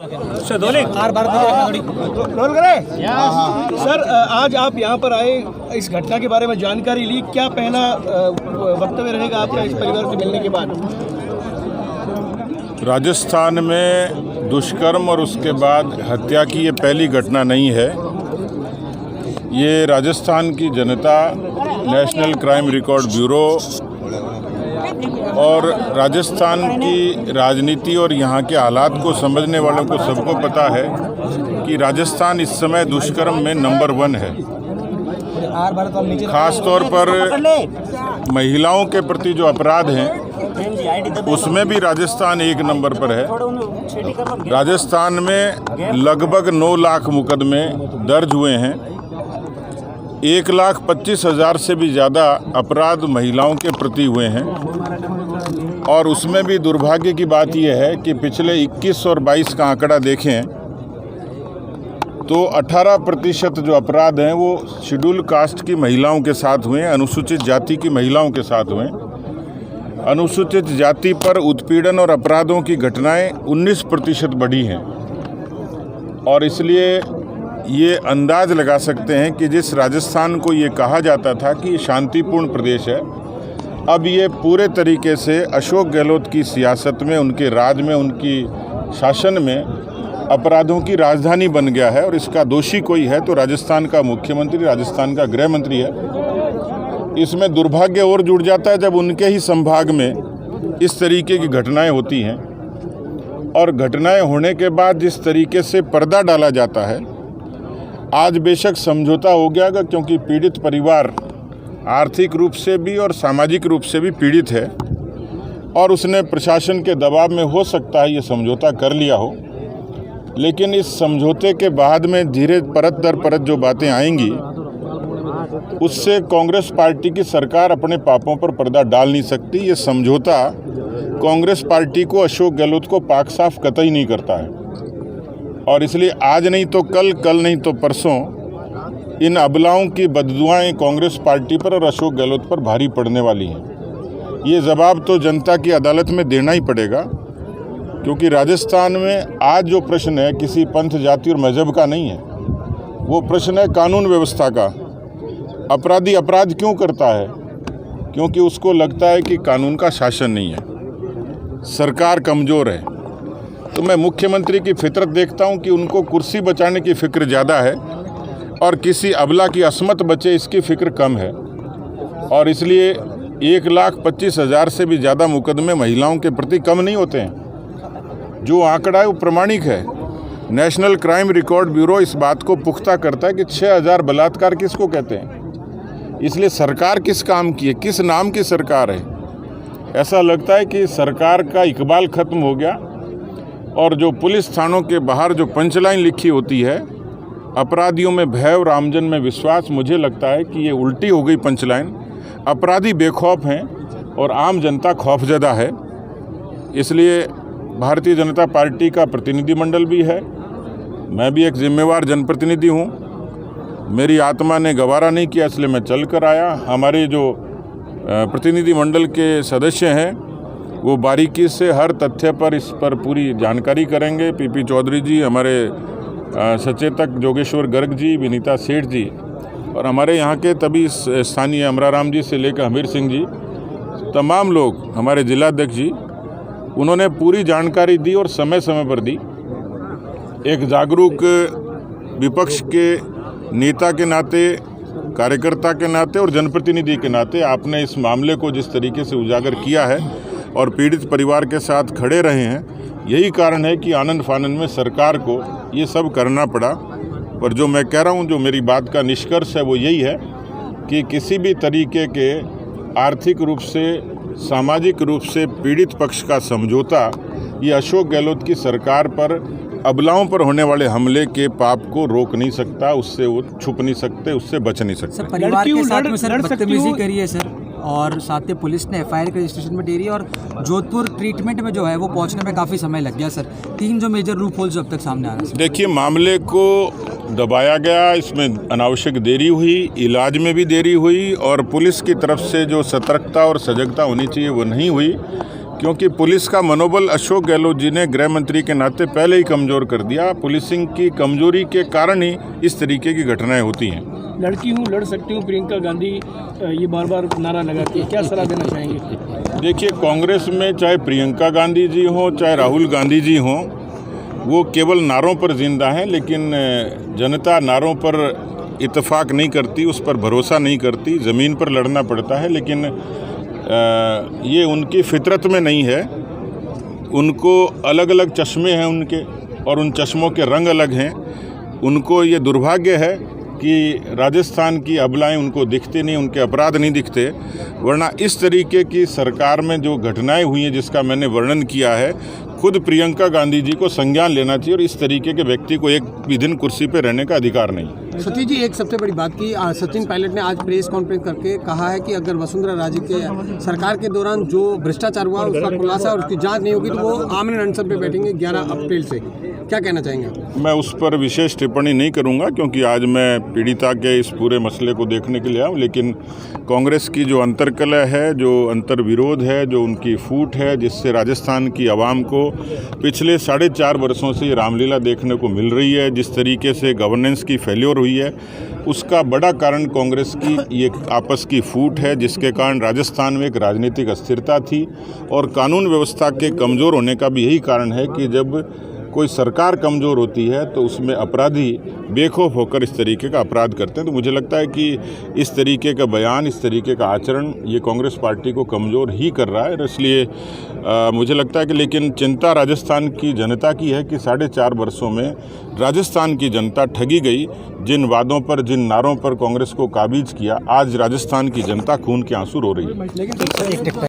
Sir, आज आप यहाँ पर आए, इस घटना के बारे में जानकारी ली, क्या पहला वक्तव्य रहेगा आपका इस परिवार से मिलने के बाद? राजस्थान में दुष्कर्म और उसके बाद हत्या की ये पहली घटना नहीं है। ये राजस्थान की जनता, नेशनल क्राइम रिकॉर्ड ब्यूरो और राजस्थान की राजनीति और यहाँ के हालात को समझने वालों को सबको पता है कि राजस्थान इस समय दुष्कर्म में नंबर 1 है। खास तौर पर महिलाओं के प्रति जो अपराध हैं उसमें भी राजस्थान 1 नंबर पर है। राजस्थान में लगभग 9 लाख मुकदमे दर्ज हुए हैं। 1,25,000 से भी ज़्यादा अपराध महिलाओं के प्रति हुए हैं। और उसमें भी दुर्भाग्य की बात यह है कि पिछले 21 और 22 का आंकड़ा देखें तो 18% जो अपराध हैं वो शेड्यूल कास्ट की महिलाओं के साथ हुए, अनुसूचित जाति की महिलाओं के साथ हुए। अनुसूचित जाति पर उत्पीड़न और अपराधों की घटनाएं 19% बढ़ी हैं। और इसलिए ये अंदाज लगा सकते हैं कि जिस राजस्थान को ये कहा जाता था कि शांतिपूर्ण प्रदेश है, अब ये पूरे तरीके से अशोक गहलोत की सियासत में, उनके राज में, उनकी शासन में अपराधों की राजधानी बन गया है। और इसका दोषी कोई है तो राजस्थान का मुख्यमंत्री, राजस्थान का गृह मंत्री है। इसमें दुर्भाग्य और जुड़ जाता है जब उनके ही संभाग में इस तरीके की घटनाएं होती हैं। और घटनाएं होने के बाद जिस तरीके से पर्दा डाला जाता है, आज बेशक समझौता हो गया क्योंकि पीड़ित परिवार आर्थिक रूप से भी और सामाजिक रूप से भी पीड़ित है और उसने प्रशासन के दबाव में हो सकता है ये समझौता कर लिया हो। लेकिन इस समझौते के बाद में धीरे परत दर परत जो बातें आएंगी उससे कांग्रेस पार्टी की सरकार अपने पापों पर पर्दा डाल नहीं सकती। ये समझौता कांग्रेस पार्टी को, अशोक गहलोत को पाक साफ कतई नहीं करता है। और इसलिए आज नहीं तो कल, कल नहीं तो परसों इन अबलाओं की बददुआएं कांग्रेस पार्टी पर और अशोक गहलोत पर भारी पड़ने वाली हैं। ये जवाब तो जनता की अदालत में देना ही पड़ेगा, क्योंकि राजस्थान में आज जो प्रश्न है किसी पंथ, जाति और मजहब का नहीं है। वो प्रश्न है कानून व्यवस्था का। अपराधी अपराध क्यों करता है? क्योंकि उसको लगता है कि कानून का शासन नहीं है, सरकार कमज़ोर है। तो मैं मुख्यमंत्री की फितरत देखता हूं कि उनको कुर्सी बचाने की फ़िक्र ज़्यादा है और किसी अबला की असमत बचे इसकी फ़िक्र कम है। और इसलिए 1,25,000 से भी ज़्यादा मुकदमे महिलाओं के प्रति कम नहीं होते हैं। जो आंकड़ा है वो प्रमाणिक है। नेशनल क्राइम रिकॉर्ड ब्यूरो इस बात को पुख्ता करता है कि 6,000 बलात्कार किसको कहते हैं। इसलिए सरकार किस काम की है, किस नाम की सरकार है? ऐसा लगता है कि सरकार का इकबाल ख़त्म हो गया। और जो पुलिस थानों के बाहर जो पंचलाइन लिखी होती है, अपराधियों में भय और आमजन में विश्वास, मुझे लगता है कि ये उल्टी हो गई पंचलाइन। अपराधी बेखौफ हैं और आम जनता खौफजदा है। इसलिए भारतीय जनता पार्टी का प्रतिनिधिमंडल भी है, मैं भी एक जिम्मेवार जनप्रतिनिधि हूँ। मेरी आत्मा ने गवारा नहीं किया इसलिए मैं चल कर आया। हमारे जो प्रतिनिधिमंडल के सदस्य हैं वो बारीकी से हर तथ्य पर इस पर पूरी जानकारी करेंगे। पीपी चौधरी जी, हमारे सचेतक जोगेश्वर गर्ग जी, विनीता सेठ जी और हमारे यहाँ के तभी स्थानीय अमराराम जी से लेकर हमीर सिंह जी, तमाम लोग, हमारे जिलाध्यक्ष जी, उन्होंने पूरी जानकारी दी और समय समय पर दी। एक जागरूक विपक्ष के नेता के नाते, कार्यकर्ता के नाते और जनप्रतिनिधि के नाते आपने इस मामले को जिस तरीके से उजागर किया है और पीड़ित परिवार के साथ खड़े रहे हैं, यही कारण है कि आनंद फानंद में सरकार को ये सब करना पड़ा। और जो मैं कह रहा हूँ, जो मेरी बात का निष्कर्ष है वो यही है कि किसी भी तरीके के आर्थिक रूप से, सामाजिक रूप से पीड़ित पक्ष का समझौता ये अशोक गहलोत की सरकार पर, अबलाओं पर होने वाले हमले के पाप को रोक नहीं सकता, उससे वो छुप नहीं सकते, उससे बच नहीं सकते। सर, परिवार के साथ में सर बदतमीजी करी है सर, और साथ में पुलिस ने FIR के रजिस्ट्रेशन में देरी, और जोधपुर ट्रीटमेंट में जो है वो पहुंचने में काफ़ी समय लग गया सर। 3 जो मेजर लूप होल्स अब तक सामने आ रहे हैं। देखिए, मामले को दबाया गया, इसमें अनावश्यक देरी हुई, इलाज में भी देरी हुई और पुलिस की तरफ से जो सतर्कता और सजगता होनी चाहिए वो नहीं हुई, क्योंकि पुलिस का मनोबल अशोक गहलोत जी ने गृह मंत्री के नाते पहले ही कमज़ोर कर दिया। पुलिसिंग की कमजोरी के कारण ही इस तरीके की घटनाएं होती हैं। लड़की हूँ, लड़ सकती हूँ, प्रियंका गांधी ये बार बार नारा लगाती है, क्या सलाह देना चाहेंगे? देखिए, कांग्रेस में चाहे प्रियंका गांधी जी हों, चाहे राहुल गांधी जी हों, वो केवल नारों पर जिंदा हैं, लेकिन जनता नारों पर इत्तेफाक नहीं करती, उस पर भरोसा नहीं करती, ज़मीन पर लड़ना पड़ता है। लेकिन ये उनकी फितरत में नहीं है। उनको अलग अलग चश्मे हैं उनके, और उन चश्मों के रंग अलग हैं। उनको ये दुर्भाग्य है कि राजस्थान की अबलाएं उनको दिखते नहीं, उनके अपराध नहीं दिखते। वरना इस तरीके की सरकार में जो घटनाएं हुई हैं जिसका मैंने वर्णन किया है, खुद प्रियंका गांधी जी को संज्ञान लेना चाहिए, और इस तरीके के व्यक्ति को एक भी दिन कुर्सी पर रहने का अधिकार नहीं। सतीश जी, एक सबसे बड़ी बात की, सचिन पायलट ने आज प्रेस कॉन्फ्रेंस करके कहा है कि अगर वसुंधरा राजे के सरकार के दौरान जो भ्रष्टाचार हुआ उसका खुलासा और उसकी जांच नहीं होगी तो वो आमने अनशन पे बैठेंगे 11 अप्रैल से। क्या कहना चाहेंगे आप? मैं उस पर विशेष टिप्पणी नहीं करूंगा, क्योंकि आज मैं पीड़िता के इस पूरे मसले को देखने के लिए आया हूँ। लेकिन कांग्रेस की जो अंतर्कलह है, जो अंतर्विरोध है, जो उनकी फूट है, जिससे राजस्थान की आवाम को पिछले 4.5 वर्षों से ये रामलीला देखने को मिल रही है, जिस तरीके से गवर्नेंस की फेल्योर हुई है, उसका बड़ा कारण कांग्रेस की ये आपस की फूट है, जिसके कारण राजस्थान में एक राजनीतिक अस्थिरता थी। और कानून व्यवस्था के कमज़ोर होने का भी यही कारण है कि जब कोई सरकार कमज़ोर होती है तो उसमें अपराधी बेखौफ होकर इस तरीके का अपराध करते हैं। तो मुझे लगता है कि इस तरीके का बयान, इस तरीके का आचरण ये कांग्रेस पार्टी को कमज़ोर ही कर रहा है। इसलिए मुझे लगता है कि, लेकिन चिंता राजस्थान की जनता की है कि 4.5 वर्षों में राजस्थान की जनता ठगी गई। जिन वादों पर, जिन नारों पर कांग्रेस को काबिज किया, आज राजस्थान की जनता खून के आंसू रो रही है।